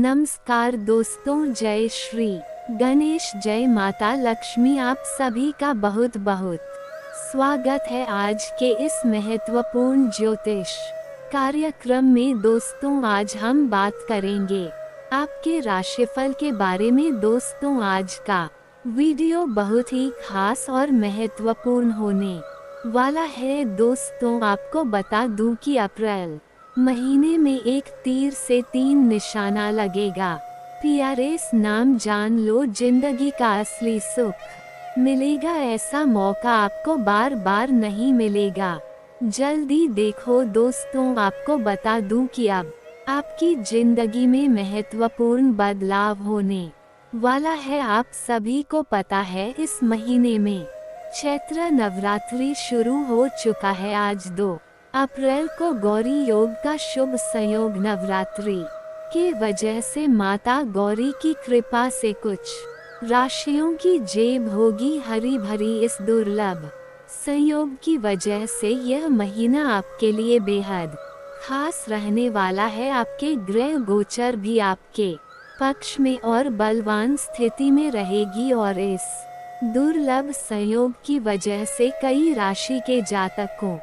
नमस्कार दोस्तों, जय श्री गणेश, जय माता लक्ष्मी। आप सभी का बहुत बहुत स्वागत है आज के इस महत्वपूर्ण ज्योतिष कार्यक्रम में। दोस्तों, आज हम बात करेंगे आपके राशिफल के बारे में। दोस्तों, आज का वीडियो बहुत ही खास और महत्वपूर्ण होने वाला है। दोस्तों, आपको बता दूं कि अप्रैल महीने में एक तीर से 3 निशाना लगेगा। PRS नाम जान लो, जिंदगी का असली सुख मिलेगा। ऐसा मौका आपको बार बार नहीं मिलेगा, जल्दी देखो। दोस्तों, आपको बता दूं कि अब आपकी जिंदगी में महत्वपूर्ण बदलाव होने वाला है। आप सभी को पता है, इस महीने में चैत्र नवरात्रि शुरू हो चुका है। आज 2 अप्रैल को गौरी योग का शुभ संयोग नवरात्रि के वजह से माता गौरी की कृपा से कुछ राशियों की जेब होगी हरी भरी। इस दुर्लभ संयोग की वजह से यह महीना आपके लिए बेहद खास रहने वाला है। आपके ग्रह गोचर भी आपके पक्ष में और बलवान स्थिति में रहेगी और इस दुर्लभ संयोग की वजह से कई राशि के जातकों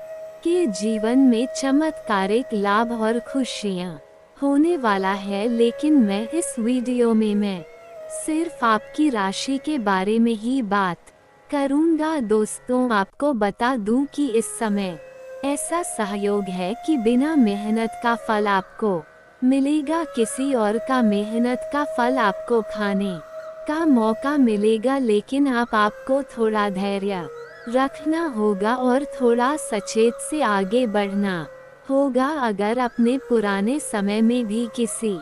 के जीवन में चमत्कारिक लाभ और खुशियां होने वाला है। लेकिन मैं इस वीडियो में सिर्फ आपकी राशि के बारे में ही बात करूंगा। दोस्तों, आपको बता दूं कि इस समय ऐसा सहयोग है कि बिना मेहनत का फल आपको मिलेगा। किसी और का मेहनत का फल आपको खाने का मौका मिलेगा, लेकिन आपको थोड़ा धैर्य रखना होगा और थोड़ा सचेत से आगे बढ़ना होगा। अगर अपने पुराने समय में भी किसी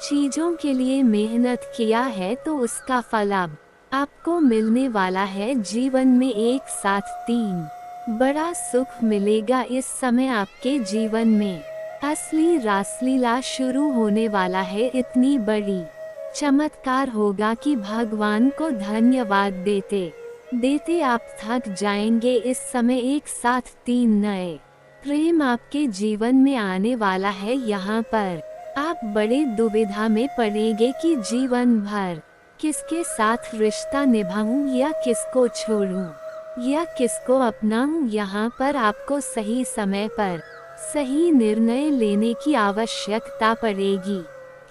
चीजों के लिए मेहनत किया है तो उसका फल अब आपको मिलने वाला है। जीवन में एक साथ 3 बड़ा सुख मिलेगा। इस समय आपके जीवन में असली रासलीला शुरू होने वाला है। इतनी बड़ी चमत्कार होगा कि भगवान को धन्यवाद देते देते आप थक जाएंगे। इस समय एक साथ 3 नए प्रेम आपके जीवन में आने वाला है। यहाँ पर आप बड़े दुविधा में पड़ेंगे कि जीवन भर किसके साथ रिश्ता निभाऊं या किसको छोड़ूं या किसको अपनाऊं। यहाँ पर आपको सही समय पर सही निर्णय लेने की आवश्यकता पड़ेगी,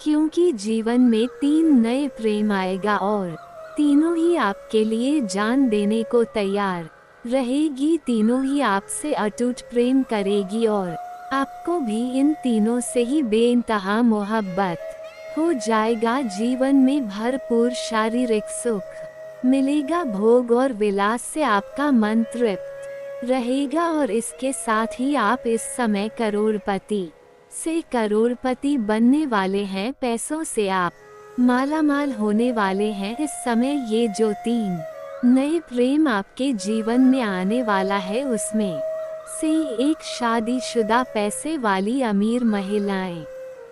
क्योंकि जीवन में 3 नए प्रेम आएगा और तीनों ही आपके लिए जान देने को तैयार रहेगी। तीनों ही आपसे अटूट प्रेम करेगी और आपको भी इन तीनों से ही बेइंतहा मोहब्बत हो जाएगा। जीवन में भरपूर शारीरिक सुख मिलेगा। भोग और विलास से आपका मन तृप्त रहेगा और इसके साथ ही आप इस समय करोड़पति से करोड़पति बनने वाले हैं। पैसों से आप मालामाल होने वाले हैं। इस समय ये जो 3 नए प्रेम आपके जीवन में आने वाला है, उसमें से एक शादीशुदा पैसे वाली अमीर महिलाएं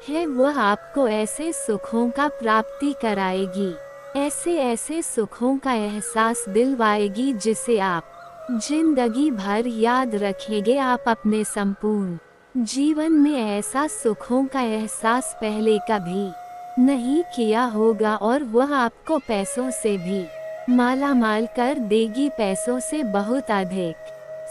है। वह आपको ऐसे सुखों का प्राप्ति कराएगी, ऐसे ऐसे सुखों का एहसास दिलवाएगी जिसे आप जिंदगी भर याद रखेंगे। आप अपने संपूर्ण जीवन में ऐसा सुखों का एहसास पहले कभी नहीं किया होगा और वह आपको पैसों से भी मालामाल कर देगी, पैसों से बहुत अधिक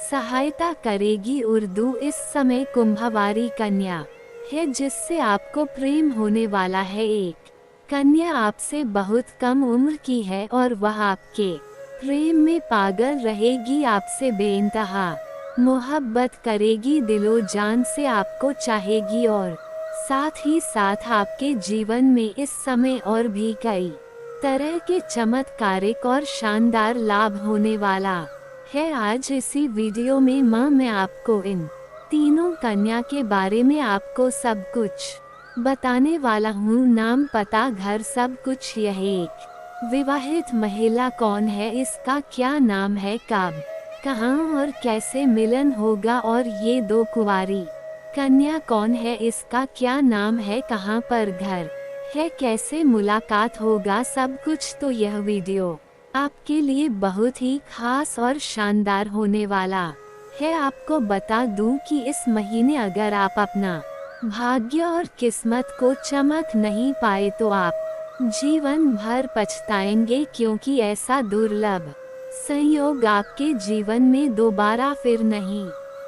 सहायता करेगी। उर्दू इस समय कुंभवारी कन्या है, जिससे आपको प्रेम होने वाला है। एक कन्या आपसे बहुत कम उम्र की है और वह आपके प्रेम में पागल रहेगी, आपसे बेइंतहा मोहब्बत करेगी, दिलो जान से आपको चाहेगी और साथ ही साथ आपके जीवन में इस समय और भी कई तरह के चमत्कारिक और शानदार लाभ होने वाला है। आज इसी वीडियो में मैं आपको इन तीनों कन्या के बारे में आपको सब कुछ बताने वाला हूँ। नाम, पता, घर, सब कुछ। यह एक विवाहित महिला कौन है, इसका क्या नाम है, कब, कहाँ और कैसे मिलन होगा, और ये 2 कुंवारी कन्या कौन है, इसका क्या नाम है, कहाँ पर घर है, कैसे मुलाकात होगा, सब कुछ। तो यह वीडियो आपके लिए बहुत ही खास और शानदार होने वाला है। आपको बता दूं कि इस महीने अगर आप अपना भाग्य और किस्मत को चमक नहीं पाए तो आप जीवन भर पछताएंगे, क्योंकि ऐसा दुर्लभ संयोग आपके जीवन में दोबारा फिर नहीं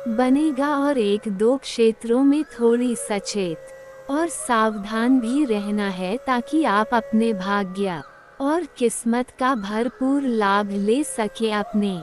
बनेगा। और एक दो क्षेत्रों में थोड़ी सचेत और सावधान भी रहना है, ताकि आप अपने भाग्य और किस्मत का भरपूर लाभ ले सके अपने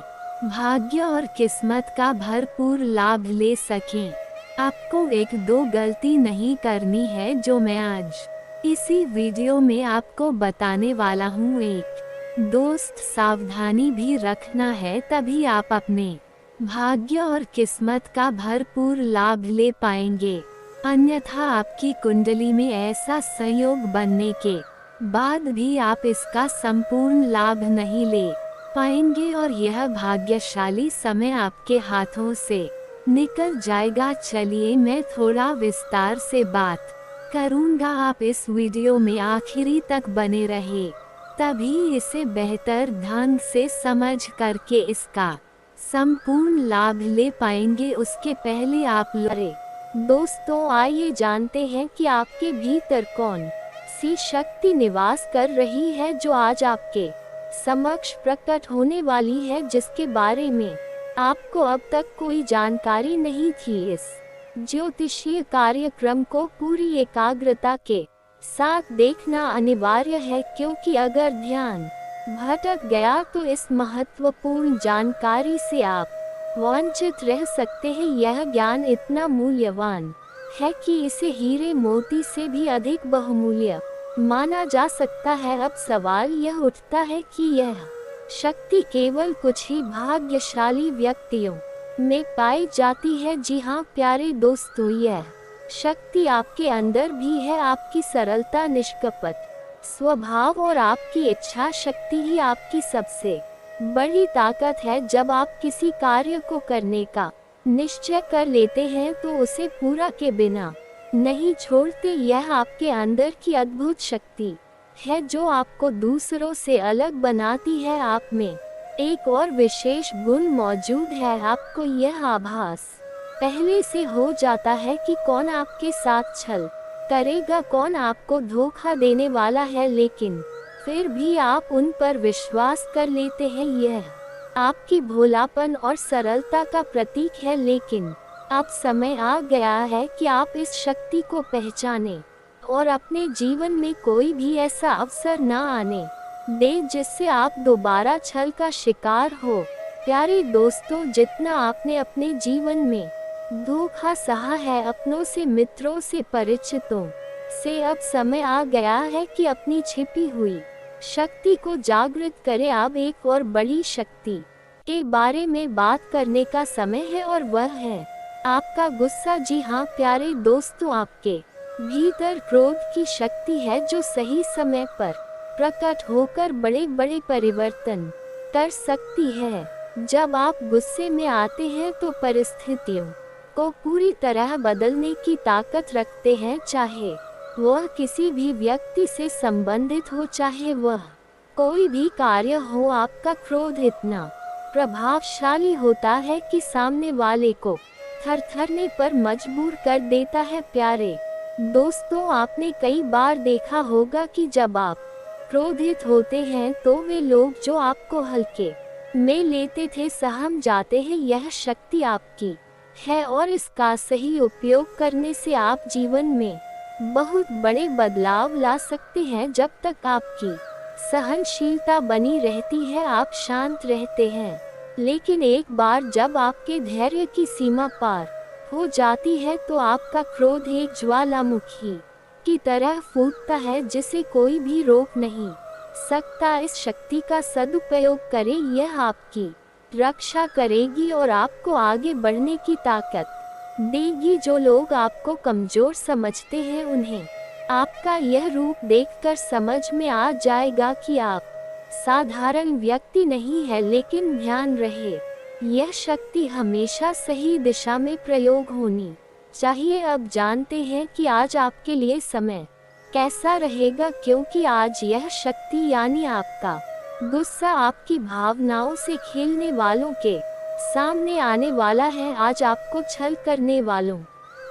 भाग्य और किस्मत का भरपूर लाभ ले सकें। आपको एक दो गलती नहीं करनी है, जो मैं आज इसी वीडियो में आपको बताने वाला हूँ। एक दोस्त सावधानी भी रखना है, तभी आप अपने भाग्य और किस्मत का भरपूर लाभ ले पाएंगे। अन्यथा आपकी कुंडली में ऐसा संयोग बनने के बाद भी आप इसका संपूर्ण लाभ नहीं ले पाएंगे और यह भाग्यशाली समय आपके हाथों से निकल जाएगा। चलिए मैं थोड़ा विस्तार से बात करूंगा, आप इस वीडियो में आखिरी तक बने रहे, तभी इसे बेहतर ढंग से समझ करके इसका संपूर्ण लाभ ले पाएंगे। उसके पहले आप दोस्तों आइए जानते हैं कि आपके भीतर कौन सी शक्ति निवास कर रही है, जो आज आपके समक्ष प्रकट होने वाली है, जिसके बारे में आपको अब तक कोई जानकारी नहीं थी। इस ज्योतिषीय कार्यक्रम को पूरी एकाग्रता के साथ देखना अनिवार्य है, क्योंकि अगर ध्यान भटक गया तो इस महत्वपूर्ण जानकारी से आप वंचित रह सकते हैं। यह ज्ञान इतना मूल्यवान है कि इसे हीरे मोती से भी अधिक बहुमूल्य माना जा सकता है। अब सवाल यह उठता है कि यह शक्ति केवल कुछ ही भाग्यशाली व्यक्तियों में पाई जाती है। जी हाँ प्यारे दोस्तों, यह शक्ति आपके अंदर भी है। आपकी सरलता, निष्कपट स्वभाव और आपकी इच्छा शक्ति ही आपकी सबसे बड़ी ताकत है। जब आप किसी कार्य को करने का निश्चय कर लेते हैं तो उसे पूरा के बिना नहीं छोड़ते। यह आपके अंदर की अद्भुत शक्ति है, जो आपको दूसरों से अलग बनाती है। आप में एक और विशेष गुण मौजूद है। आपको यह आभास पहले से हो जाता है कि कौन आपके साथ छल करेगा, कौन आपको धोखा देने वाला है, लेकिन फिर भी आप उन पर विश्वास कर लेते हैं। यह आपकी भोलापन और सरलता का प्रतीक है। लेकिन अब समय आ गया है कि आप इस शक्ति को पहचानें और अपने जीवन में कोई भी ऐसा अवसर न आने दें जिससे आप दोबारा छल का शिकार हो। प्यारे दोस्तों, जितना आपने अपने जीवन में धोखा सहा है अपनों से, मित्रों से, परिचितों से, अब समय आ गया है कि अपनी छिपी हुई शक्ति को जागृत करें। अब एक और बड़ी शक्ति के बारे में बात करने का समय है, और वह है आपका गुस्सा। जी हाँ प्यारे दोस्तों, आपके भीतर क्रोध की शक्ति है, जो सही समय पर प्रकट होकर बड़े बड़े परिवर्तन कर सकती है। जब आप गुस्से में आते हैं तो परिस्थितियों को पूरी तरह बदलने की ताकत रखते हैं, चाहे वह किसी भी व्यक्ति से संबंधित हो, चाहे वह कोई भी कार्य हो। आपका क्रोध इतना प्रभावशाली होता है कि सामने वाले को थरथरने पर मजबूर कर देता है। प्यारे दोस्तों, आपने कई बार देखा होगा कि जब आप क्रोधित होते हैं तो वे लोग जो आपको हल्के में लेते थे सहम जाते हैं। यह शक्ति आपकी है और इसका सही उपयोग करने से आप जीवन में बहुत बड़े बदलाव ला सकते हैं। जब तक आपकी सहनशीलता बनी रहती है, आप शांत रहते हैं, लेकिन एक बार जब आपके धैर्य की सीमा पार हो जाती है तो आपका क्रोध एक ज्वालामुखी की तरह फूटता है, जिसे कोई भी रोक नहीं सकता। इस शक्ति का सदुपयोग करें, यह आपकी रक्षा करेगी और आपको आगे बढ़ने की ताकत देगी। जो लोग आपको कमजोर समझते हैं, उन्हें आपका यह रूप देखकर समझ में आ जाएगा कि आप साधारण व्यक्ति नहीं है। लेकिन ध्यान रहे, यह शक्ति हमेशा सही दिशा में प्रयोग होनी चाहिए। अब जानते हैं कि आज आपके लिए समय कैसा रहेगा, क्योंकि आज यह शक्ति यानी आपका गुस्सा आपकी भावनाओं से खेलने वालों के सामने आने वाला है। आज आपको छल करने वालों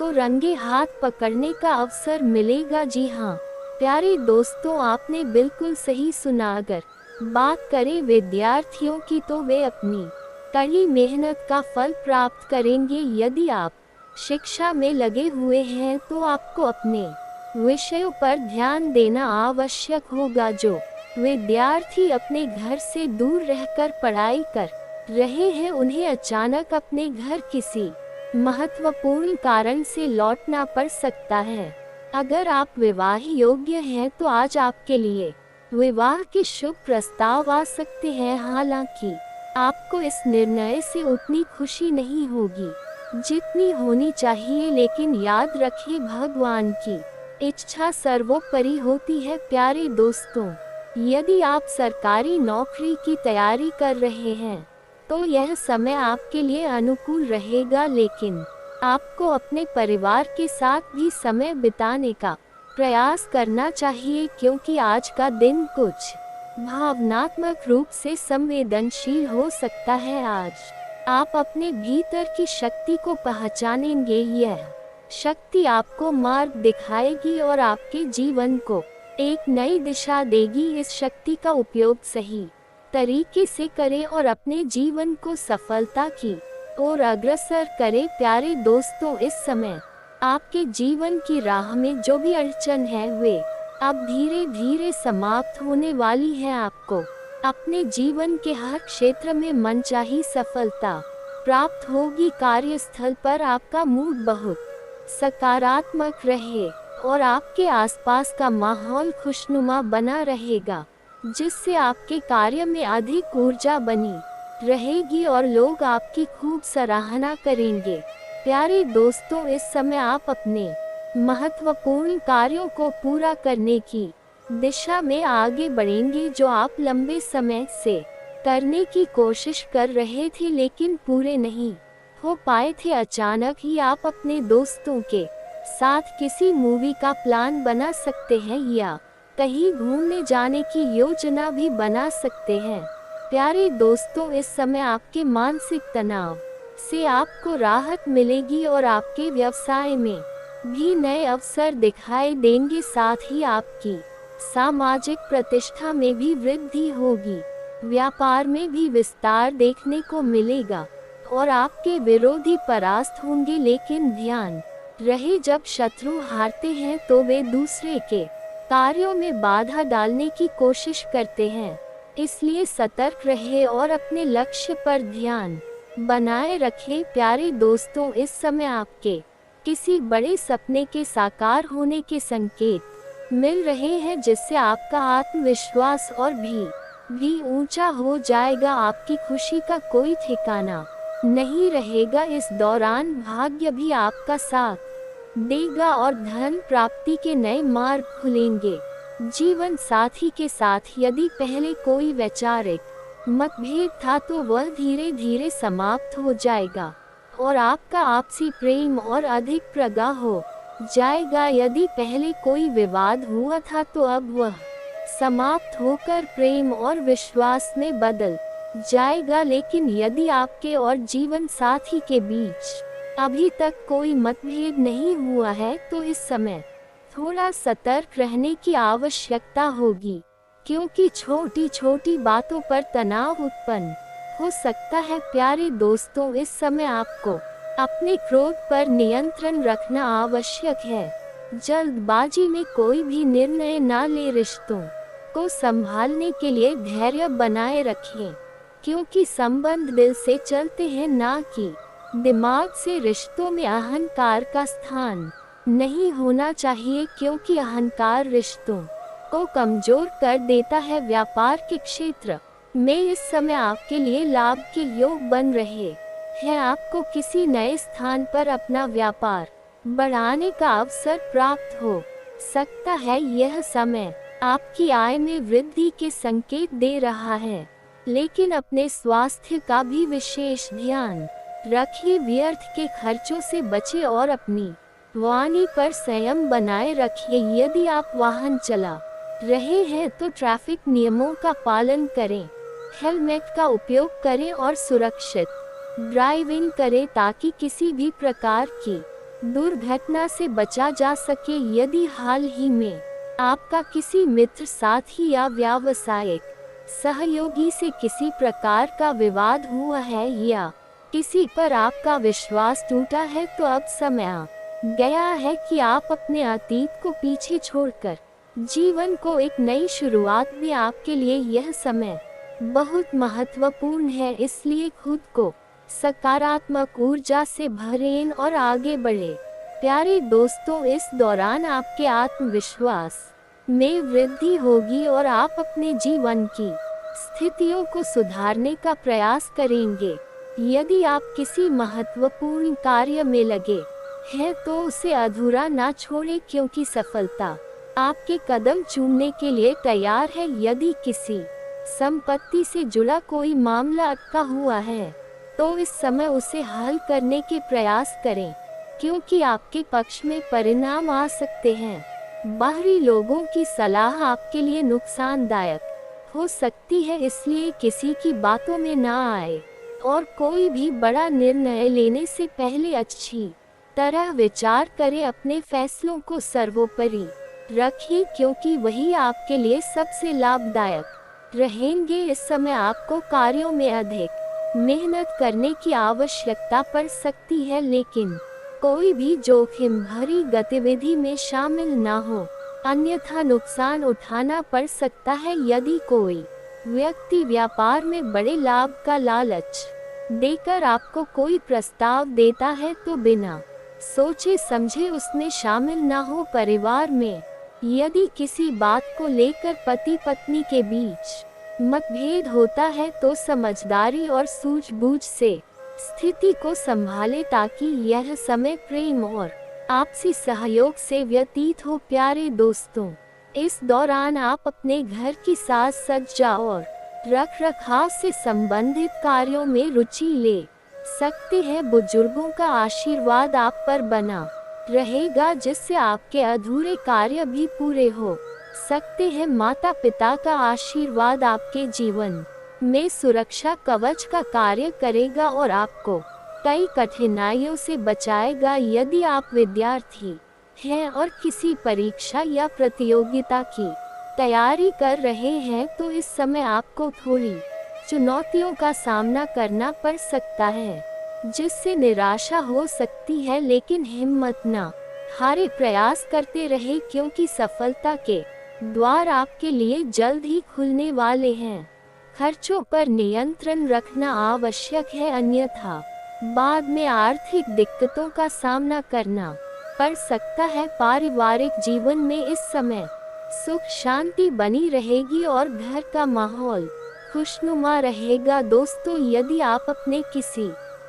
आपको रंगे हाथ पकड़ने का अवसर मिलेगा। जी हाँ प्यारे दोस्तों, आपने बिल्कुल सही सुना। अगर बात करें विद्यार्थियों की तो वे अपनी कड़ी मेहनत का फल प्राप्त करेंगे। यदि आप शिक्षा में लगे हुए हैं तो आपको अपने विषयों पर ध्यान देना आवश्यक होगा। जो विद्यार्थी अपने घर से दूर रहकर पढ़ाई कर रहे हैं उन्हें अचानक अपने घर किसी महत्वपूर्ण कारण से लौटना पड़ सकता है। अगर आप विवाह योग्य हैं तो आज आपके लिए विवाह के शुभ प्रस्ताव आ सकते हैं। हालांकि आपको इस निर्णय से उतनी खुशी नहीं होगी जितनी होनी चाहिए, लेकिन याद रखिए भगवान की इच्छा सर्वोपरि होती है। प्यारे दोस्तों, यदि आप सरकारी नौकरी की तैयारी कर रहे हैं तो यह समय आपके लिए अनुकूल रहेगा, लेकिन आपको अपने परिवार के साथ भी समय बिताने का प्रयास करना चाहिए, क्योंकि आज का दिन कुछ भावनात्मक रूप से संवेदनशील हो सकता है। आज आप अपने भीतर की शक्ति को पहचानेंगे। यह शक्ति आपको मार्ग दिखाएगी और आपके जीवन को एक नई दिशा देगी। इस शक्ति का उपयोग सही तरीके से करें और अपने जीवन को सफलता की ओर अग्रसर करें। प्यारे दोस्तों, इस समय आपके जीवन की राह में जो भी अड़चन है वे अब धीरे धीरे समाप्त होने वाली है। आपको अपने जीवन के हर क्षेत्र में मनचाही सफलता प्राप्त होगी। कार्यस्थल पर आपका मूड बहुत सकारात्मक रहे और आपके आसपास का माहौल खुशनुमा बना रहेगा, जिससे आपके कार्य में अधिक ऊर्जा बनी रहेगी और लोग आपकी खूब सराहना करेंगे। प्यारे दोस्तों, इस समय आप अपने महत्वपूर्ण कार्यों को पूरा करने की दिशा में आगे बढ़ेंगे, जो आप लंबे समय से करने की कोशिश कर रहे थे लेकिन पूरे नहीं हो पाए थे। अचानक ही आप अपने दोस्तों के साथ किसी मूवी का प्लान बना सकते हैं या कहीं घूमने जाने की योजना भी बना सकते हैं। प्यारे दोस्तों, इस समय आपके मानसिक तनाव से आपको राहत मिलेगी और आपके व्यवसाय में भी नए अवसर दिखाई देंगे। साथ ही आपकी सामाजिक प्रतिष्ठा में भी वृद्धि होगी। व्यापार में भी विस्तार देखने को मिलेगा और आपके विरोधी परास्त होंगे, लेकिन ध्यान रहे जब शत्रु हारते हैं तो वे दूसरे के कार्यों में बाधा डालने की कोशिश करते हैं। इसलिए सतर्क रहे और अपने लक्ष्य पर ध्यान बनाए रखें। प्यारे दोस्तों, इस समय आपके किसी बड़े सपने के साकार होने के संकेत मिल रहे हैं, जिससे आपका आत्मविश्वास और भी ऊंचा हो जाएगा। आपकी खुशी का कोई ठिकाना नहीं रहेगा। इस दौरान भाग्य भी आपका साथ देगा और धन प्राप्ति के नए मार्ग खुलेंगे। जीवन साथी के साथ यदि पहले कोई वैचारिक मतभेद था तो वह धीरे धीरे समाप्त हो जाएगा और आपका आपसी प्रेम और अधिक प्रगाढ़ हो जाएगा। यदि पहले कोई विवाद हुआ था तो अब वह समाप्त होकर प्रेम और विश्वास में बदल जाएगा। लेकिन यदि आपके और जीवन साथी के बीच अभी तक कोई मतभेद नहीं हुआ है तो इस समय थोड़ा सतर्क रहने की आवश्यकता होगी, क्योंकि छोटी छोटी बातों पर तनाव उत्पन्न हो सकता है। प्यारे दोस्तों, इस समय आपको अपने क्रोध पर नियंत्रण रखना आवश्यक है। जल्दबाजी में कोई भी निर्णय न ले। रिश्तों को संभालने के लिए धैर्य बनाए रखें, क्योंकि संबंध दिल से चलते हैं ना कि दिमाग से। रिश्तों में अहंकार का स्थान नहीं होना चाहिए, क्योंकि अहंकार रिश्तों को कमजोर कर देता है। व्यापार के क्षेत्र में इस समय आपके लिए लाभ के योग बन रहे हैं। आपको किसी नए स्थान पर अपना व्यापार बढ़ाने का अवसर प्राप्त हो सकता है। यह समय आपकी आय में वृद्धि के संकेत दे रहा है, लेकिन अपने स्वास्थ्य का भी विशेष ध्यान रखिए। व्यर्थ के खर्चों से बचें और अपनी वाणी पर संयम बनाए रखिए। यदि आप वाहन चला रहे हैं तो ट्रैफिक नियमों का पालन करें, हेलमेट का उपयोग करें और सुरक्षित ड्राइविंग करें ताकि किसी भी प्रकार की दुर्घटना से बचा जा सके। यदि हाल ही में आपका किसी मित्र, साथी या व्यावसायिक सहयोगी से किसी प्रकार का विवाद हुआ है या किसी पर आपका विश्वास टूटा है, तो अब समय आ गया है कि आप अपने अतीत को पीछे छोड़कर जीवन को एक नई शुरुआत में। आपके लिए यह समय बहुत महत्वपूर्ण है, इसलिए खुद को सकारात्मक ऊर्जा से भरें और आगे बढ़े। प्यारे दोस्तों, इस दौरान आपके आत्मविश्वास में वृद्धि होगी और आप अपने जीवन की स्थितियों को सुधारने का प्रयास करेंगे। यदि आप किसी महत्वपूर्ण कार्य में लगे हैं तो उसे अधूरा ना छोड़ें, क्योंकि सफलता आपके कदम चूमने के लिए तैयार है। यदि किसी संपत्ति से जुड़ा कोई मामला अटका हुआ है तो इस समय उसे हल करने के प्रयास करें, क्योंकि आपके पक्ष में परिणाम आ सकते हैं। बाहरी लोगों की सलाह आपके लिए नुकसानदायक हो सकती है, इसलिए किसी की बातों में ना आए और कोई भी बड़ा निर्णय लेने से पहले अच्छी तरह विचार करें। अपने फैसलों को सर्वोपरि रखिए, क्योंकि वही आपके लिए सबसे लाभदायक रहेंगे। इस समय आपको कार्यों में अधिक मेहनत करने की आवश्यकता पड़ सकती है, लेकिन कोई भी जोखिम भरी गतिविधि में शामिल ना हो, अन्यथा नुकसान उठाना पड़ सकता है। यदि कोई व्यक्ति व्यापार में बड़े लाभ का लालच देकर आपको कोई प्रस्ताव देता है तो बिना सोचे समझे उसमें शामिल ना हो। परिवार में यदि किसी बात को लेकर पति पत्नी के बीच मतभेद होता है तो समझदारी और सूझबूझ से स्थिति को संभालें, ताकि यह समय प्रेम और आपसी सहयोग से व्यतीत हो। प्यारे दोस्तों, इस दौरान आप अपने घर की साज सज्जा और रखरखाव से संबंधित कार्यों में रुचि ले सकते हैं। बुजुर्गों का आशीर्वाद आप पर बना रहेगा, जिससे आपके अधूरे कार्य भी पूरे हो सकते हैं। माता पिता का आशीर्वाद आपके जीवन में सुरक्षा कवच का कार्य करेगा और आपको कई कठिनाइयों से बचाएगा। यदि आप विद्यार्थी हैं और किसी परीक्षा या प्रतियोगिता की तैयारी कर रहे हैं तो इस समय आपको थोड़ी चुनौतियों का सामना करना पड़ सकता है, जिससे निराशा हो सकती है, लेकिन हिम्मत न हारे, प्रयास करते रहे, क्योंकि सफलता के द्वार आपके लिए जल्द ही खुलने वाले हैं। खर्चों पर नियंत्रण रखना आवश्यक है, अन्यथा बाद में आर्थिक दिक्कतों का सामना करना पड़ सकता है। पारिवारिक जीवन में इस समय सुख शांति बनी रहेगी और घर का माहौल खुशनुमा रहेगा। दोस्तों, यदि आप अपने किसी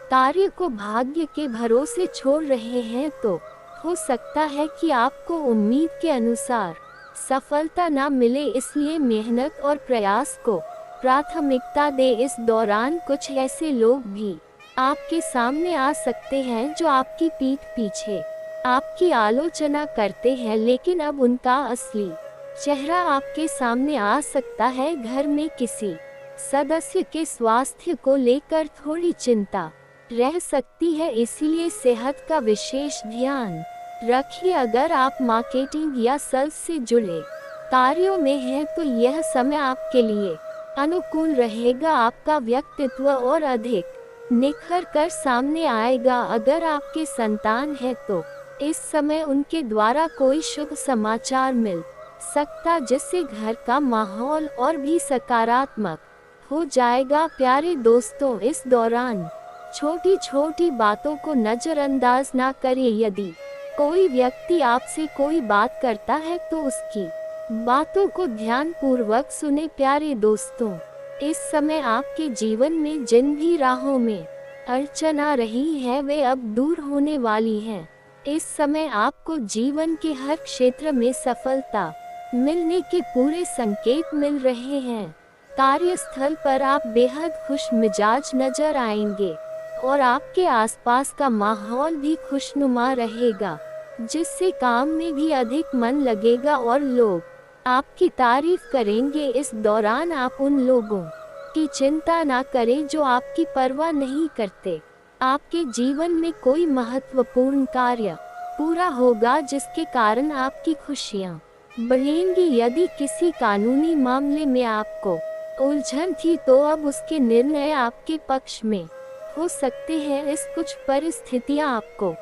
कार्य को भाग्य के भरोसे छोड़ रहे हैं तो हो सकता है कि आपको उम्मीद के अनुसार सफलता ना मिले, इसलिए मेहनत और प्रयास को प्राथमिकता दें। इस दौरान कुछ ऐसे लोग भी आपके सामने आ सकते हैं जो आपकी पीठ पीछे आपकी आलोचना करते हैं, लेकिन अब उनका असली चेहरा आपके सामने आ सकता है। घर में किसी सदस्य के स्वास्थ्य को लेकर थोड़ी चिंता रह सकती है, इसीलिए सेहत का विशेष ध्यान रखिए। अगर आप मार्केटिंग या सेल्स से जुड़े कार्यों में हैं तो यह समय आपके लिए अनुकूल रहेगा। आपका व्यक्तित्व और अधिक निखर कर सामने आएगा। अगर आपके संतान है तो इस समय उनके द्वारा कोई शुभ समाचार मिल सकता, जिससे घर का माहौल और भी सकारात्मक हो जाएगा। प्यारे दोस्तों, इस दौरान छोटी छोटी बातों को नजरअंदाज ना करें। यदि कोई व्यक्ति आपसे कोई बात करता है तो उसकी बातों को ध्यान पूर्वक सुने। प्यारे दोस्तों, इस समय आपके जीवन में जिन भी राहों में अड़चन आ रही है वे अब दूर होने वाली हैं। इस समय आपको जीवन के हर क्षेत्र में सफलता मिलने के पूरे संकेत मिल रहे हैं। कार्यस्थल पर आप बेहद खुश मिजाज नजर आएंगे और आपके आसपास का माहौल भी खुशनुमा रहेगा, जिससे काम में भी अधिक मन लगेगा और लोग आपकी तारीफ करेंगे। इस दौरान आप उन लोगों की चिंता ना करें जो आपकी परवाह नहीं करते। आपके जीवन में कोई महत्वपूर्ण कार्य पूरा होगा जिसके कारण आपकी खुशियाँ बढ़ेंगी। यदि किसी कानूनी मामले में आपको उलझन थी तो अब उसके निर्णय आपके पक्ष में हो सकते हैं। इस कुछ परिस्थितियां आपको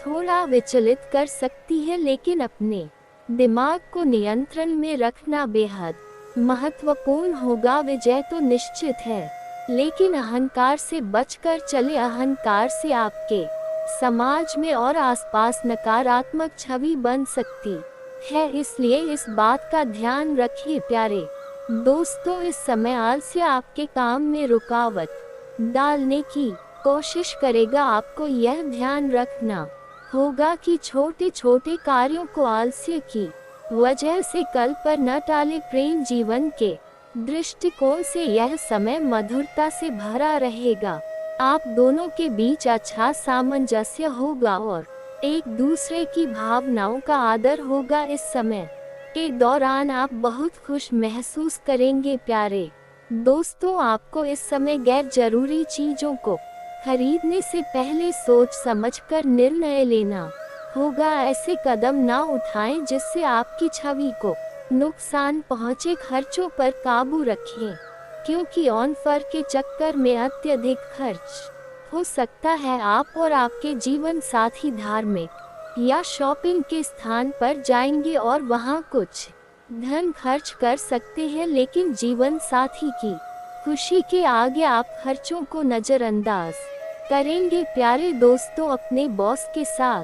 थोड़ा विचलित कर सकती है, लेकिन अपने दिमाग को नियंत्रण में रखना बेहद महत्वपूर्ण होगा। विजय तो निश्चित है, लेकिन अहंकार से बचकर चले। अहंकार से आपके समाज में और आसपास नकारात्मक छवि बन सकती है, इसलिए इस बात का ध्यान रखिए प्यारे दोस्तों। इस समय आलस्य आपके काम में रुकावट डालने की कोशिश करेगा। आपको यह ध्यान रखना होगा कि छोटे छोटे कार्यों को आलस्य की वजह से कल पर न टालें। प्रेम जीवन के दृष्टिकोण से यह समय मधुरता से भरा रहेगा। आप दोनों के बीच अच्छा सामंजस्य होगा और एक दूसरे की भावनाओं का आदर होगा। इस समय के दौरान आप बहुत खुश महसूस करेंगे प्यारे दोस्तों। आपको इस समय गैर जरूरी चीजों को खरीदने से पहले सोच समझकर निर्णय लेना होगा। ऐसे कदम ना उठाएं जिससे आपकी छवि को नुकसान पहुंचे। खर्चों पर काबू रखें, क्योंकि ऑफर के चक्कर में अत्यधिक खर्च हो सकता है। आप और आपके जीवन साथी धार्मिक या शॉपिंग के स्थान पर जाएंगे और वहां कुछ धन खर्च कर सकते हैं, लेकिन जीवन साथी की खुशी के आगे आप खर्चों को नजरअंदाज करेंगे। प्यारे दोस्तों, अपने बॉस के साथ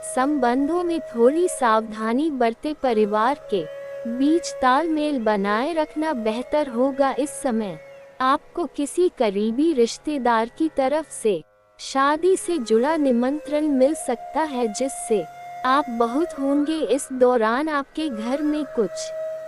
संबंधों में थोड़ी सावधानी बरतें। परिवार के बीच तालमेल बनाए रखना बेहतर होगा। इस समय आपको किसी करीबी रिश्तेदार की तरफ से शादी से जुड़ा निमंत्रण मिल सकता है, जिससे आप बहुत होंगे। इस दौरान आपके घर में कुछ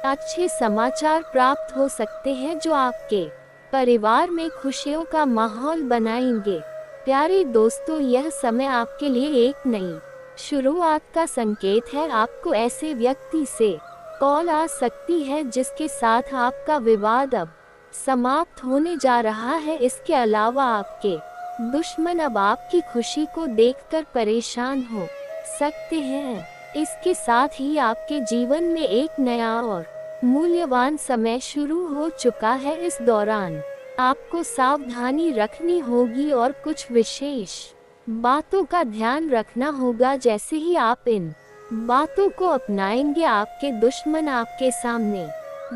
अच्छे समाचार प्राप्त हो सकते हैं जो आपके परिवार में खुशियों का माहौल बनाएंगे। प्यारे दोस्तों, यह समय आपके लिए एक नई शुरुआत का संकेत है। आपको ऐसे व्यक्ति से कॉल आ सकती है जिसके साथ आपका विवाद अब समाप्त होने जा रहा है। इसके अलावा आपके दुश्मन अब आपकी खुशी को देखकर परेशान हो सकते हैं। इसके साथ ही आपके जीवन में एक नया और मूल्यवान समय शुरू हो चुका है। इस दौरान आपको सावधानी रखनी होगी और कुछ विशेष बातों का ध्यान रखना होगा। जैसे ही आप इन बातों को अपनाएंगे, आपके दुश्मन आपके सामने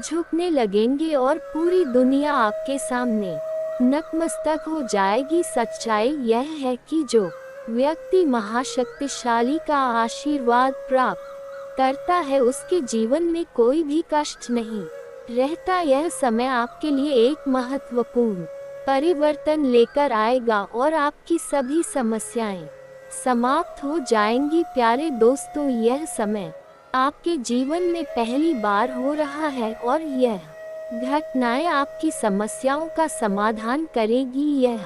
झुकने लगेंगे और पूरी दुनिया आपके सामने नतमस्तक हो जाएगी। सच्चाई यह है कि जो व्यक्ति महाशक्तिशाली का आशीर्वाद प्राप्त करता है, उसके जीवन में कोई भी कष्ट नहीं रहता। यह समय आपके लिए एक महत्वपूर्ण परिवर्तन लेकर आएगा और आपकी सभी समस्याएं समाप्त हो जाएंगी। प्यारे दोस्तों, यह समय आपके जीवन में पहली बार हो रहा है और यह घटनाएं आपकी समस्याओं का समाधान करेगी। यह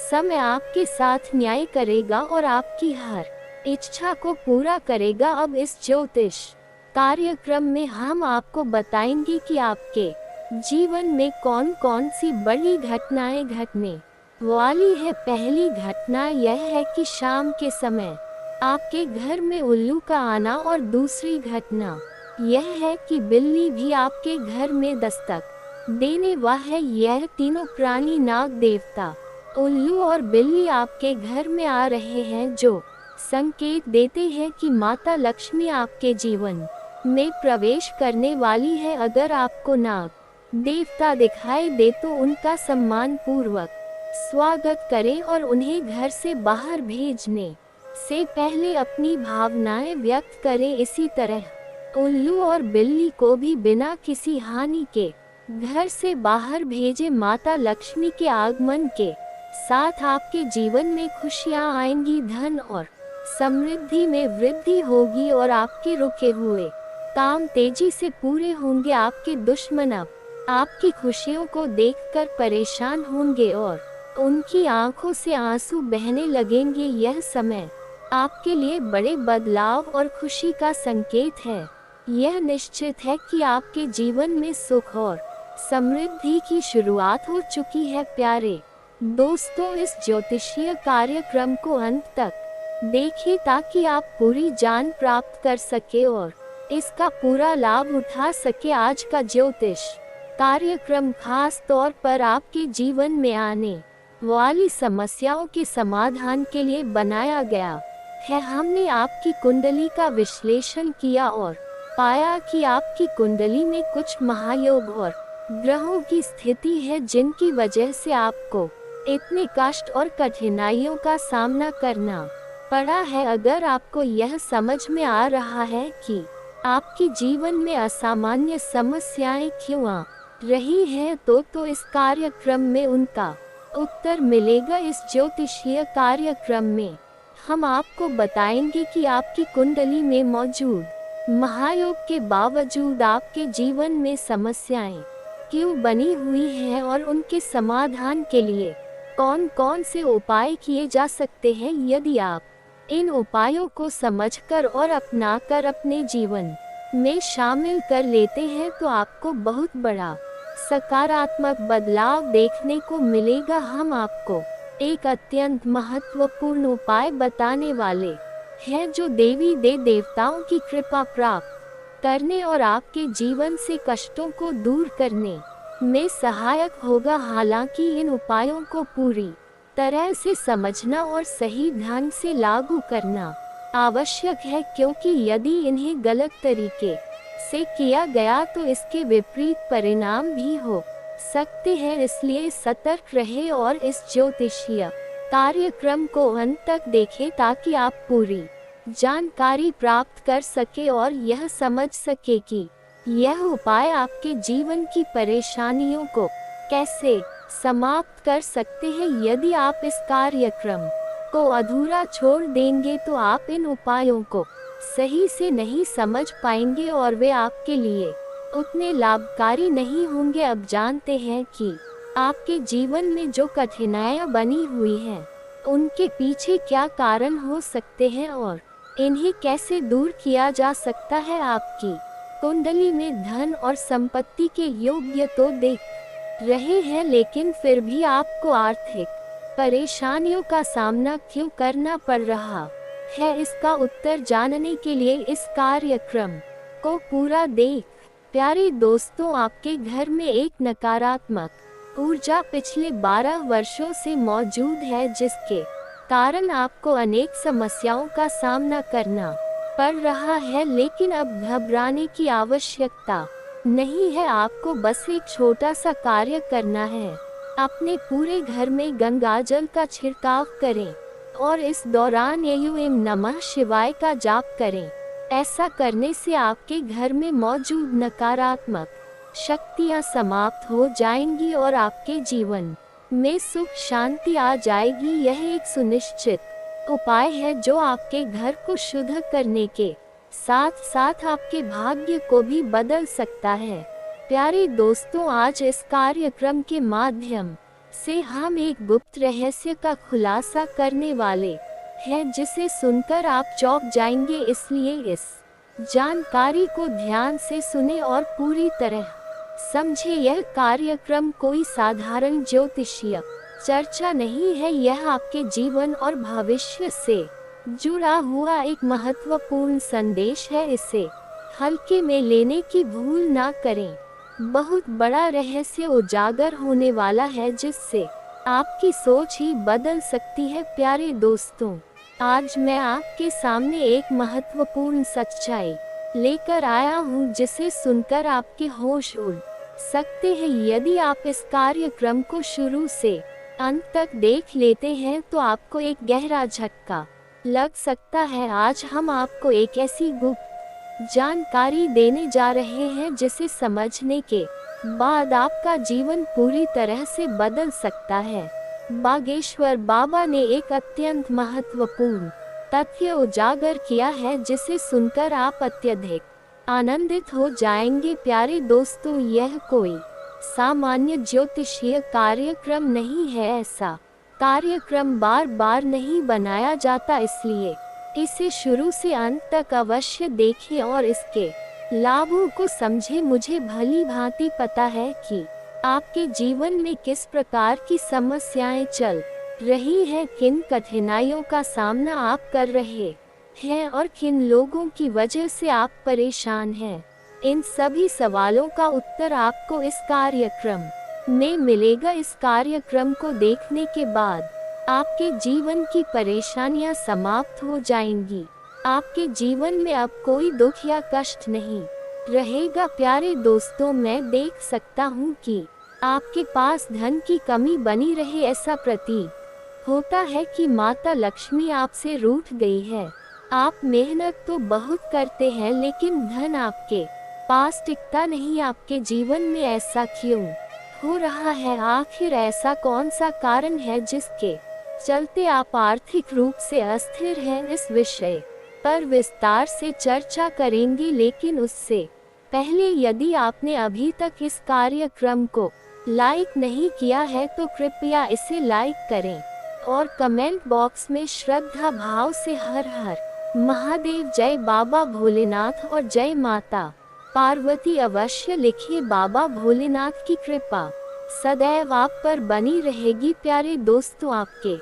समय आपके साथ न्याय करेगा और आपकी हर इच्छा को पूरा करेगा। अब इस ज्योतिष कार्यक्रम में हम आपको बताएंगे कि आपके जीवन में कौन कौन सी बड़ी घटनाएं घटने वाली है। पहली घटना यह है कि शाम के समय आपके घर में उल्लू का आना, और दूसरी घटना यह है कि बिल्ली भी आपके घर में दस्तक देने वाली है। यह तीनों प्राणी नाग देवता, उल्लू और बिल्ली आपके घर में आ रहे हैं, जो संकेत देते हैं कि माता लक्ष्मी आपके जीवन में प्रवेश करने वाली है। अगर आपको नाग देवता दिखाई दे तो उनका सम्मान पूर्वक स्वागत करें और उन्हें घर से बाहर भेजने से पहले अपनी भावनाएं व्यक्त करें। इसी तरह उल्लू और बिल्ली को भी बिना किसी हानि के घर से बाहर भेजे। माता लक्ष्मी के आगमन के साथ आपके जीवन में खुशियां आएंगी, धन और समृद्धि में वृद्धि होगी और आपके रुके हुए काम तेजी से पूरे होंगे। आपके दुश्मन अब आपकी खुशियों को देखकर परेशान होंगे और उनकी आंखों से आंसू बहने लगेंगे। यह समय आपके लिए बड़े बदलाव और खुशी का संकेत है। यह निश्चित है कि आपके जीवन में सुख और समृद्धि की शुरुआत हो चुकी है। प्यारे दोस्तों, इस ज्योतिषीय कार्यक्रम को अंत तक देखें ताकि आप पूरी जान प्राप्त कर सके और इसका पूरा लाभ उठा सके। आज का ज्योतिष कार्यक्रम खास तौर पर आपके जीवन में आने वाली समस्याओं के समाधान के लिए बनाया गया है। हमने आपकी कुंडली का विश्लेषण किया और पाया कि आपकी कुंडली में कुछ महायोग और ग्रहों की स्थिति है जिनकी वजह से आपको इतने कष्ट और कठिनाइयों का सामना करना पड़ा है। अगर आपको यह समझ में आ रहा है कि आपके जीवन में असामान्य समस्याएं क्यों आ रही हैं, तो इस कार्यक्रम में उनका उत्तर मिलेगा। इस ज्योतिषीय कार्यक्रम में हम आपको बताएंगे कि आपकी कुंडली में मौजूद महायोग के बावजूद आपके जीवन में समस्याएं क्यों बनी हुई हैं और उनके समाधान के लिए कौन कौन से उपाय किए जा सकते हैं। यदि आप इन उपायों को समझकर और अपनाकर अपने जीवन में शामिल कर लेते हैं तो आपको बहुत बड़ा सकारात्मक बदलाव देखने को मिलेगा। हम आपको एक अत्यंत महत्वपूर्ण उपाय बताने वाले हैं जो देवी देवताओं की कृपा प्राप्त करने और आपके जीवन से कष्टों को दूर करने में सहायक होगा। हालांकि इन उपायों को पूरी तरह से समझना और सही ढंग से लागू करना आवश्यक है, क्योंकि यदि इन्हें गलत तरीके से किया गया तो इसके विपरीत परिणाम भी हो सकते हैं। इसलिए सतर्क रहे और इस ज्योतिषीय कार्यक्रम को अंत तक देखें ताकि आप पूरी जानकारी प्राप्त कर सके और यह समझ सके कि यह उपाय आपके जीवन की परेशानियों को कैसे समाप्त कर सकते हैं। यदि आप इस कार्यक्रम को अधूरा छोड़ देंगे तो आप इन उपायों को सही से नहीं समझ पाएंगे और वे आपके लिए उतने लाभकारी नहीं होंगे। अब जानते हैं कि आपके जीवन में जो कठिनाइयां बनी हुई हैं, उनके पीछे क्या कारण हो सकते हैं और इन्हें कैसे दूर किया जा सकता है। आपकी कुंडली में धन और संपत्ति के योग्य तो देख रहे हैं, लेकिन फिर भी आपको आर्थिक परेशानियों का सामना क्यों करना पड़ रहा है, इसका उत्तर जानने के लिए इस कार्यक्रम को पूरा देख। प्यारे दोस्तों, आपके घर में एक नकारात्मक ऊर्जा पिछले 12 वर्षों से मौजूद है, जिसके कारण आपको अनेक समस्याओं का सामना करना पड़ रहा है। लेकिन अब घबराने की आवश्यकता नहीं है, आपको बस एक छोटा सा कार्य करना है। अपने पूरे घर में गंगा जल का छिड़काव करें और इस दौरान ओम नमः शिवाय का जाप करें। ऐसा करने से आपके घर में मौजूद नकारात्मक शक्तियां समाप्त हो जाएंगी और आपके जीवन में सुख शांति आ जाएगी। यह एक सुनिश्चित उपाय है जो आपके घर को शुद्ध करने के साथ साथ आपके भाग्य को भी बदल सकता है। प्यारे दोस्तों, आज इस कार्यक्रम के माध्यम से हम एक गुप्त रहस्य का खुलासा करने वाले हैं, जिसे सुनकर आप चौंक जाएंगे। इसलिए इस जानकारी को ध्यान से सुने और पूरी तरह समझे। यह कार्यक्रम कोई साधारण ज्योतिषीय चर्चा नहीं है, यह आपके जीवन और भविष्य से जुड़ा हुआ एक महत्वपूर्ण संदेश है। इसे हल्के में लेने की भूल ना करें। बहुत बड़ा रहस्य उजागर होने वाला है, जिससे आपकी सोच ही बदल सकती है। प्यारे दोस्तों, आज मैं आपके सामने एक महत्वपूर्ण सच्चाई लेकर आया हूँ, जिसे सुनकर आपके होश उड़ सकते हैं। यदि आप इस कार्यक्रम को शुरू से अंत तक देख लेते हैं तो आपको एक गहरा झटका लग सकता है। आज हम आपको एक ऐसी गुप्त जानकारी देने जा रहे हैं जिसे समझने के बाद आपका जीवन पूरी तरह से बदल सकता है। बागेश्वर बाबा ने एक अत्यंत महत्वपूर्ण तथ्य उजागर किया है, जिसे सुनकर आप अत्यधिक आनंदित हो जाएंगे। प्यारे दोस्तों, यह कोई सामान्य ज्योतिषीय कार्यक्रम नहीं है। ऐसा कार्यक्रम बार बार नहीं बनाया जाता, इसलिए इसे शुरू से अंत तक अवश्य देखें और इसके लाभों को समझें। मुझे भली भांति पता है कि आपके जीवन में किस प्रकार की समस्याएं चल रही है, किन कठिनाइयों का सामना आप कर रहे हैं और किन लोगों की वजह से आप परेशान हैं। इन सभी सवालों का उत्तर आपको इस कार्यक्रम में मिलेगा। इस कार्यक्रम को देखने के बाद आपके जीवन की परेशानियां समाप्त हो जाएंगी। आपके जीवन में अब कोई दुख या कष्ट नहीं रहेगा। प्यारे दोस्तों, मैं देख सकता हूँ कि आपके पास धन की कमी बनी रहे। ऐसा प्रतीत होता है कि माता लक्ष्मी आपसे रूठ गई है। आप मेहनत तो बहुत करते हैं लेकिन धन आपके पास टिकता नहीं। आपके जीवन में ऐसा क्यों हो रहा है? आखिर ऐसा कौन सा कारण है जिसके चलते आप आर्थिक रूप से अस्थिर हैं? इस विषय पर विस्तार से चर्चा करेंगे, लेकिन उससे पहले यदि आपने अभी तक इस कार्यक्रम को लाइक नहीं किया है तो कृपया इसे लाइक करें और कमेंट बॉक्स में श्रद्धा भाव से हर हर महादेव, जय बाबा भोलेनाथ और जय माता पार्वती अवश्य लिखिए। बाबा भोलेनाथ की कृपा सदैव आप पर बनी रहेगी। प्यारे दोस्तों, आपके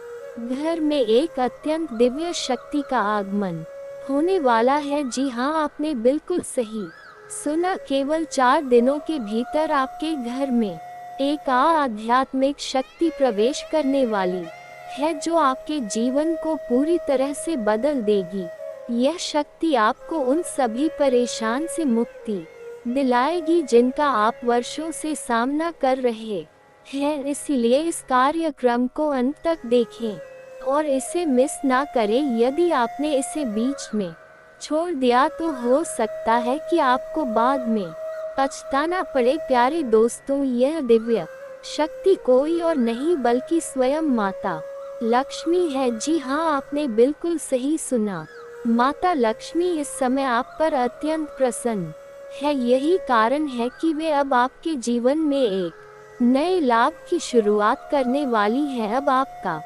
घर में एक अत्यंत दिव्य शक्ति का आगमन होने वाला है। जी हाँ, आपने बिल्कुल सही सुना। केवल 4 दिनों के भीतर आपके घर में एक आध्यात्मिक शक्ति प्रवेश करने वाली है जो आपके जीवन को पूरी तरह से बदल देगी। यह शक्ति आपको उन सभी परेशान से मुक्ति दिलाएगी जिनका आप वर्षों से सामना कर रहे हैं। इसीलिए इस कार्यक्रम को अंत तक देखें और इसे मिस ना करें। यदि आपने इसे बीच में छोड़ दिया तो हो सकता है कि आपको बाद में पछताना पड़े। प्यारे दोस्तों, यह दिव्य शक्ति कोई और नहीं बल्कि स्वयं माता लक्ष्मी है। जी हाँ, आपने बिल्कुल सही सुना। माता लक्ष्मी इस समय आप पर अत्यंत प्रसन्न है। यही कारण है कि वे अब आपके जीवन में एक नए लाभ की शुरुआत करने वाली है। अब आपका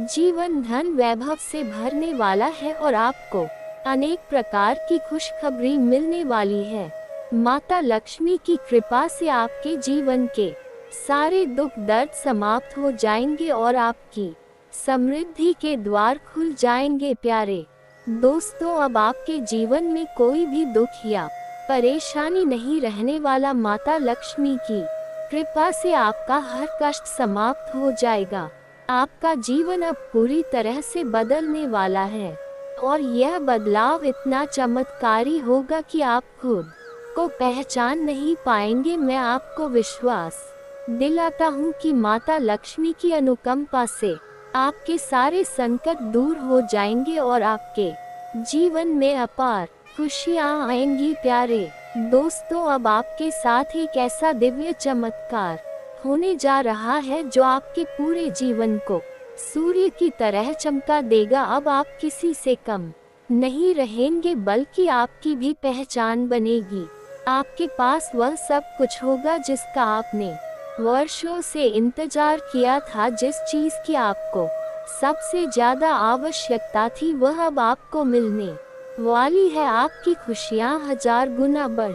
जीवन धन वैभव से भरने वाला है और आपको अनेक प्रकार की खुशखबरी मिलने वाली है। माता लक्ष्मी की कृपा से आपके जीवन के सारे दुख दर्द समाप्त हो जाएंगे और आपकी समृद्धि के द्वार खुल जाएंगे। प्यारे दोस्तों, अब आपके जीवन में कोई भी दुख या परेशानी नहीं रहने वाला। माता लक्ष्मी की कृपा से आपका हर कष्ट समाप्त हो जाएगा। आपका जीवन अब पूरी तरह से बदलने वाला है और यह बदलाव इतना चमत्कारी होगा कि आप खुद को पहचान नहीं पाएंगे। मैं आपको विश्वास दिलाता हूँ कि माता लक्ष्मी की अनुकंपा से आपके सारे संकट दूर हो जाएंगे और आपके जीवन में अपार खुशियाँ आएंगी। प्यारे दोस्तों, अब आपके साथ एक ऐसा दिव्य चमत्कार होने जा रहा है जो आपके पूरे जीवन को सूर्य की तरह चमका देगा। अब आप किसी से कम नहीं रहेंगे बल्कि आपकी भी पहचान बनेगी। आपके पास वह सब कुछ होगा जिसका आपने वर्षों से इंतजार किया था। जिस चीज की आपको सबसे ज्यादा आवश्यकता थी वह अब आपको मिलने वाली है। आपकी खुशियाँ 1000 गुना बढ़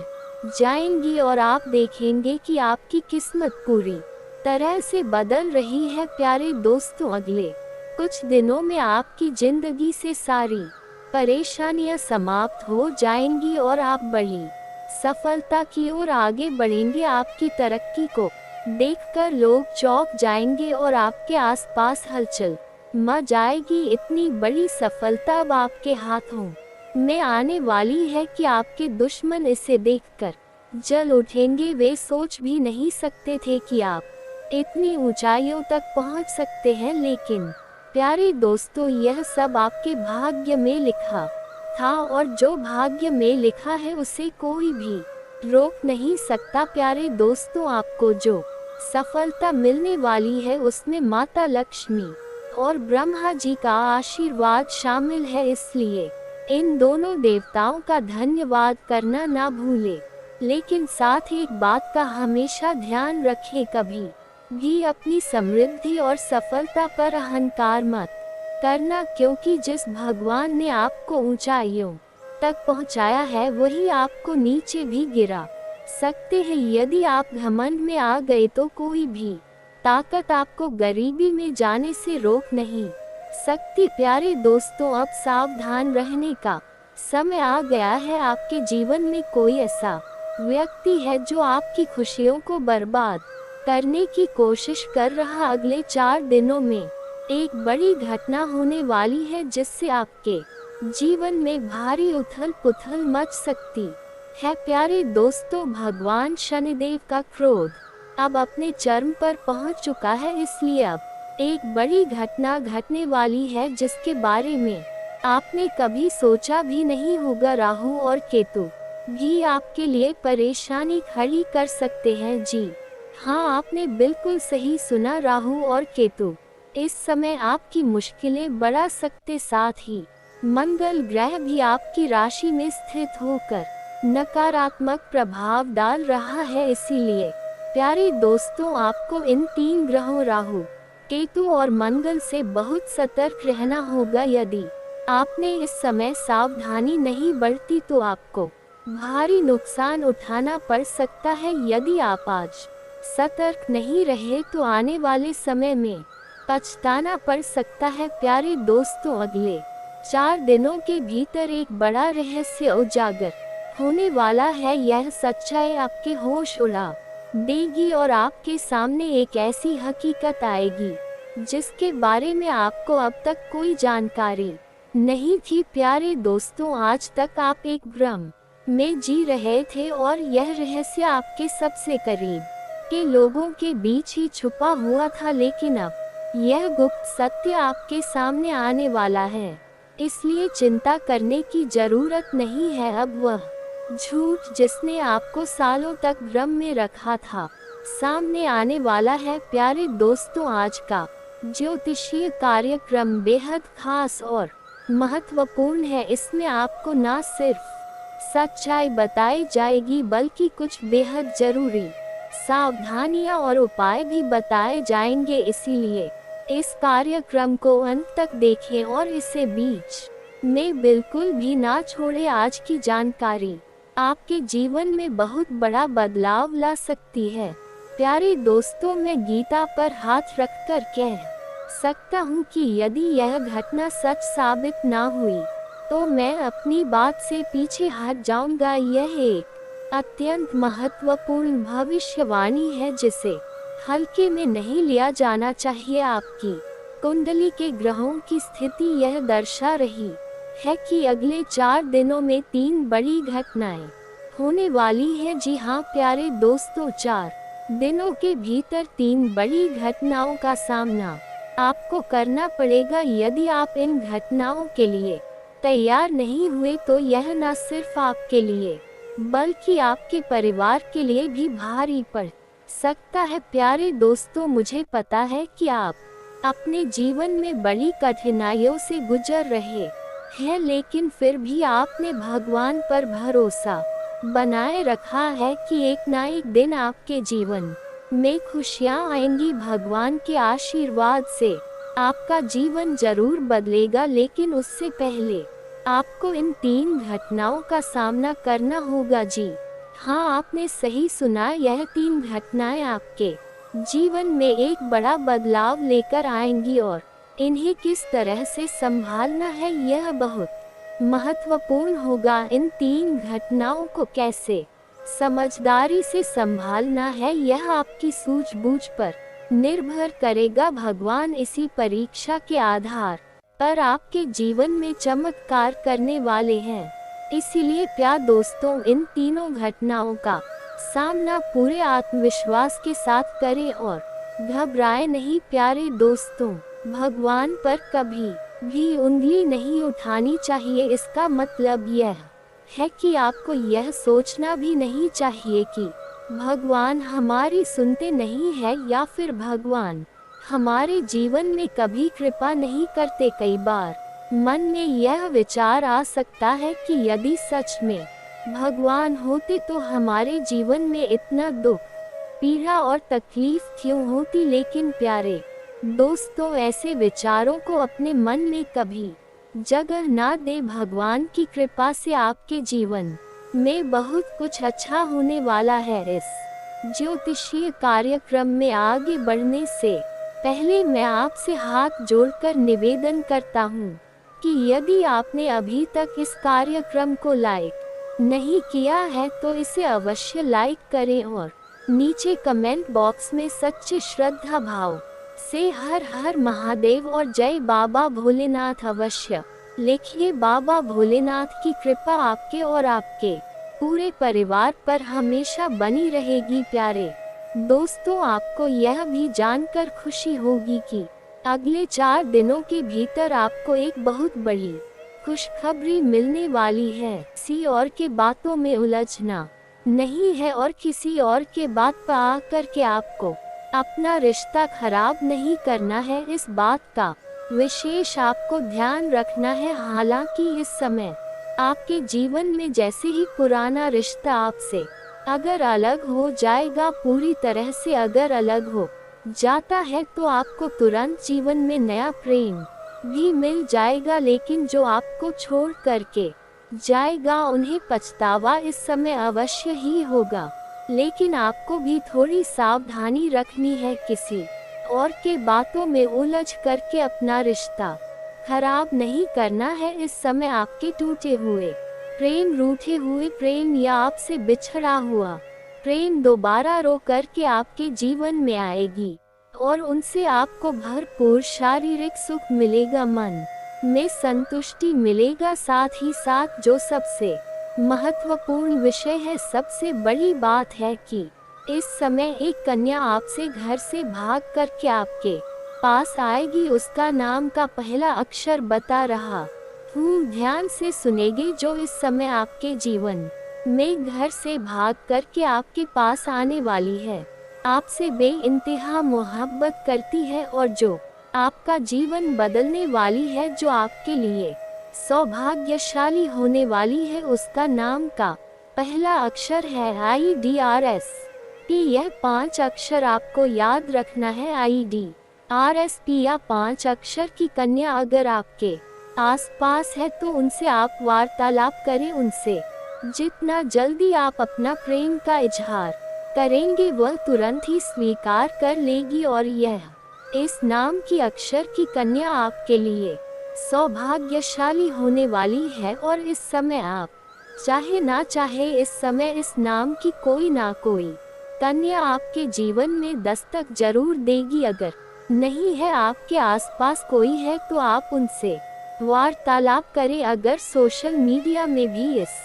जाएंगी और आप देखेंगे कि आपकी किस्मत पूरी तरह से बदल रही है। प्यारे दोस्तों, अगले कुछ दिनों में आपकी जिंदगी से सारी परेशानियां समाप्त हो जाएंगी और आप बड़ी सफलता की ओर आगे बढ़ेंगे। आपकी तरक्की को देखकर लोग चौंक जाएंगे और आपके आसपास हलचल मच जाएगी। इतनी बड़ी सफलता अब आपके हाथों में आने वाली है कि आपके दुश्मन इसे देखकर जल उठेंगे। वे सोच भी नहीं सकते थे कि आप इतनी ऊंचाइयों तक पहुंच सकते हैं, लेकिन प्यारे दोस्तों, यह सब आपके भाग्य में लिखा था और जो भाग्य में लिखा है उसे कोई भी रोक नहीं सकता। प्यारे दोस्तों, आपको जो सफलता मिलने वाली है उसमें माता लक्ष्मी और ब्रह्मा जी का आशीर्वाद शामिल है। इसलिए इन दोनों देवताओं का धन्यवाद करना ना भूले। लेकिन साथ ही एक बात का हमेशा ध्यान रखें, कभी भी अपनी समृद्धि और सफलता पर अहंकार मत करना, क्योंकि जिस भगवान ने आपको ऊंचाइयों तक पहुंचाया है वही आपको नीचे भी गिरा सकते हैं। यदि आप घमंड में आ गए तो कोई भी ताकत आपको गरीबी में जाने से रोक नहीं सकती। प्यारे दोस्तों, अब सावधान रहने का समय आ गया है। आपके जीवन में कोई ऐसा व्यक्ति है जो आपकी खुशियों को बर्बाद करने की कोशिश कर रहा। अगले 4 दिनों में एक बड़ी घटना होने वाली है जिससे आपके जीवन में भारी उथल पुथल मच सकती है। प्यारे दोस्तों, भगवान शनिदेव का क्रोध अब अपने चरम पर पहुंच चुका है, इसलिए अब एक बड़ी घटना घटने वाली है जिसके बारे में आपने कभी सोचा भी नहीं होगा। राहु और केतु भी आपके लिए परेशानी खड़ी कर सकते हैं। जी हाँ, आपने बिल्कुल सही सुना, राहु और केतु इस समय आपकी मुश्किलें बढ़ा सकते। साथ ही मंगल ग्रह भी आपकी राशि में स्थित होकर नकारात्मक प्रभाव डाल रहा है। इसीलिए प्यारे दोस्तों, आपको इन 3 ग्रहों राहु, केतु और मंगल से बहुत सतर्क रहना होगा। यदि आपने इस समय सावधानी नहीं बरती तो आपको भारी नुकसान उठाना पड़ सकता है। यदि आप आज सतर्क नहीं रहे तो आने वाले समय में पछताना पड़ सकता है। प्यारे दोस्तों, अगले 4 दिनों के भीतर एक बड़ा रहस्य उजागर होने वाला है। यह सच्चाई आपके होश उड़ा देगी और आपके सामने एक ऐसी हकीकत आएगी जिसके बारे में आपको अब तक कोई जानकारी नहीं थी। प्यारे दोस्तों, आज तक आप एक भ्रम में जी रहे थे और यह रहस्य आपके सबसे करीब के लोगों के बीच ही छुपा हुआ था, लेकिन अब यह गुप्त सत्य आपके सामने आने वाला है। इसलिए चिंता करने की जरूरत नहीं है। अब वह झूठ जिसने आपको सालों तक भ्रम में रखा था सामने आने वाला है। प्यारे दोस्तों, आज का ज्योतिषीय कार्यक्रम बेहद खास और महत्वपूर्ण है। इसमें आपको न सिर्फ सच्चाई बताई जाएगी बल्कि कुछ बेहद जरूरी सावधानियां और उपाय भी बताए जाएंगे। इसीलिए इस कार्यक्रम को अंत तक देखें और इसे बीच में बिल्कुल भी ना छोड़ें। आज की जानकारी आपके जीवन में बहुत बड़ा बदलाव ला सकती है। प्यारे दोस्तों, मैं गीता पर हाथ रखकर कह सकता हूँ कि यदि यह घटना सच साबित ना हुई तो मैं अपनी बात से पीछे हट जाऊंगा। यह एक अत्यंत महत्वपूर्ण भविष्यवाणी है जिसे हल्के में नहीं लिया जाना चाहिए। आपकी कुंडली के ग्रहों की स्थिति यह दर्शा रही है कि अगले 4 दिनों में 3 बड़ी घटनाएं होने वाली हैं। जी हाँ प्यारे दोस्तों, 4 दिनों के भीतर 3 बड़ी घटनाओं का सामना आपको करना पड़ेगा। यदि आप इन घटनाओं के लिए तैयार नहीं हुए तो यह न सिर्फ आपके लिए बल्कि आपके परिवार के लिए भी भारी पड़ सकता है। प्यारे दोस्तों, मुझे पता है कि आप अपने जीवन में बड़ी कठिनाइयों से गुजर रहे हैं, लेकिन फिर भी आपने भगवान पर भरोसा बनाए रखा है कि एक ना एक दिन आपके जीवन में खुशियां आएंगी। भगवान के आशीर्वाद से आपका जीवन जरूर बदलेगा, लेकिन उससे पहले आपको इन 3 घटनाओं का सामना करना होगा। जी हाँ, आपने सही सुना, यह 3 घटनाएं आपके जीवन में एक बड़ा बदलाव लेकर आएंगी और इन्हें किस तरह से संभालना है यह बहुत महत्वपूर्ण होगा। इन 3 घटनाओं को कैसे समझदारी से संभालना है यह आपकी सूझबूझ पर निर्भर करेगा। भगवान इसी परीक्षा के आधार पर आपके जीवन में चमत्कार करने वाले हैं। इसीलिए प्यारे दोस्तों, इन तीनों घटनाओं का सामना पूरे आत्मविश्वास के साथ करें और घबराएं नहीं। प्यारे दोस्तों, भगवान पर कभी भी उंगली नहीं उठानी चाहिए। इसका मतलब यह है कि आपको यह सोचना भी नहीं चाहिए कि भगवान हमारी सुनते नहीं है या फिर भगवान हमारे जीवन में कभी कृपा नहीं करते। कई बार मन में यह विचार आ सकता है कि यदि सच में भगवान होते तो हमारे जीवन में इतना दुख, पीड़ा और तकलीफ क्यों होती। लेकिन प्यारे दोस्तों, ऐसे विचारों को अपने मन में कभी जगह ना दे। भगवान की कृपा से आपके जीवन में बहुत कुछ अच्छा होने वाला है। इस ज्योतिषीय कार्यक्रम में आगे बढ़ने से पहले मैं आपसे हाथ जोड़कर निवेदन करता हूँ कि यदि आपने अभी तक इस कार्यक्रम को लाइक नहीं किया है तो इसे अवश्य लाइक करें और नीचे कमेंट बॉक्स में सच्चे श्रद्धा भाव से हर हर महादेव और जय बाबा भोलेनाथ अवश्य लिखिए। बाबा भोलेनाथ की कृपा आपके और आपके पूरे परिवार पर हमेशा बनी रहेगी। प्यारे दोस्तों, आपको यह भी जानकर खुशी होगी कि अगले 4 दिनों के भीतर आपको एक बहुत बड़ी खुशखबरी मिलने वाली है। किसी और के बातों में उलझना नहीं है और किसी और के बात पर आकर के आपको अपना रिश्ता खराब नहीं करना है। इस बात का विशेष आपको ध्यान रखना है। हालांकि इस समय आपके जीवन में जैसे ही पुराना रिश्ता आपसे अगर अलग हो जाएगा, पूरी तरह से अगर अलग हो जाता है, तो आपको तुरंत जीवन में नया प्रेम भी मिल जाएगा। लेकिन जो आपको छोड़ करके जाएगा उन्हें पछतावा इस समय अवश्य ही होगा। लेकिन आपको भी थोड़ी सावधानी रखनी है, किसी और के बातों में उलझ करके अपना रिश्ता खराब नहीं करना है। इस समय आपके टूटे हुए प्रेम, रूठे हुए प्रेम या आपसे बिछड़ा हुआ प्रेम दोबारा रो करके आपके जीवन में आएगी और उनसे आपको भरपूर शारीरिक सुख मिलेगा, मन में संतुष्टि मिलेगा। साथ ही साथ जो सबसे महत्वपूर्ण विषय है, सबसे बड़ी बात है कि इस समय एक कन्या आपसे घर से भाग करके आपके पास आएगी। उसका नाम का पहला अक्षर बता रहा हूँ, ध्यान से सुनेंगे। जो इस समय आपके जीवन में घर से भाग करके आपके पास आने वाली है, आपसे बेइंतहा मोहब्बत करती है और जो आपका जीवन बदलने वाली है, जो आपके लिए सौभाग्यशाली होने वाली है, उसका नाम का पहला अक्षर है IDRS। यह 5 अक्षर आपको याद रखना है। IDRS या 5 अक्षर की कन्या अगर आपके आसपास है तो उनसे आप वार्तालाप करें। उनसे जितना जल्दी आप अपना प्रेम का इजहार करेंगे, वह तुरंत ही स्वीकार कर लेगी और यह इस नाम की अक्षर की कन्या आपके लिए सौभाग्यशाली होने वाली है। और इस समय आप चाहे ना चाहे, इस समय इस नाम की कोई ना कोई कन्या आपके जीवन में दस्तक जरूर देगी। अगर नहीं है आपके आसपास कोई है तो आप उनसे वार्तालाप करें। अगर सोशल मीडिया में भी इस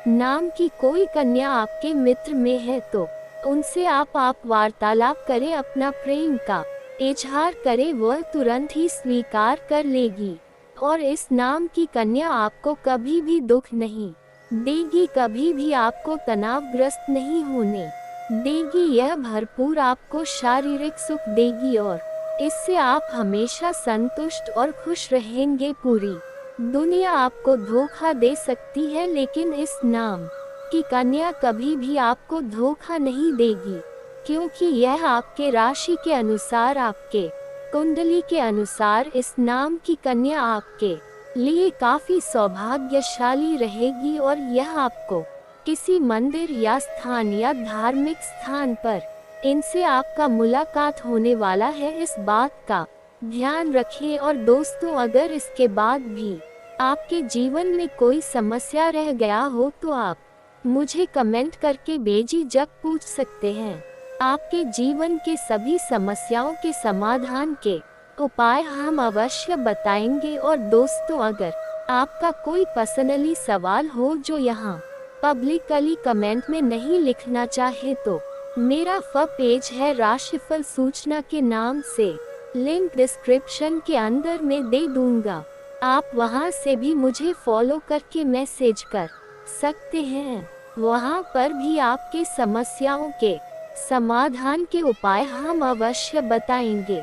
नाम की कोई कन्या आपके मित्र में है तो उनसे आप वार्तालाप करें, अपना प्रेम का इजहार करें, वह तुरंत ही स्वीकार कर लेगी। और इस नाम की कन्या आपको कभी भी दुख नहीं देगी, कभी भी आपको तनावग्रस्त नहीं होने देगी। यह भरपूर आपको शारीरिक सुख देगी और इससे आप हमेशा संतुष्ट और खुश रहेंगे। पूरी दुनिया आपको धोखा दे सकती है, लेकिन इस नाम की कन्या कभी भी आपको धोखा नहीं देगी, क्योंकि यह आपके राशि के अनुसार, आपके कुंडली के अनुसार इस नाम की कन्या आपके लिए काफी सौभाग्यशाली रहेगी। और यह आपको किसी मंदिर या स्थान या धार्मिक स्थान पर इनसे आपका मुलाकात होने वाला है, इस बात का ध्यान रखें। और दोस्तों, अगर इसके बाद भी आपके जीवन में कोई समस्या रह गया हो तो आप मुझे कमेंट करके बेझिझक पूछ सकते हैं। आपके जीवन के सभी समस्याओं के समाधान के उपाय हम अवश्य बताएंगे। और दोस्तों, अगर आपका कोई पर्सनली सवाल हो जो यहाँ पब्लिकली कमेंट में नहीं लिखना चाहे तो मेरा पेज है राशिफल सूचना के नाम से, लिंक डिस्क्रिप्शन के अंदर में दे दूंगा। आप वहां से भी मुझे फॉलो करके मैसेज कर सकते हैं। वहां पर भी आपके समस्याओं के समाधान के उपाय हम अवश्य बताएंगे।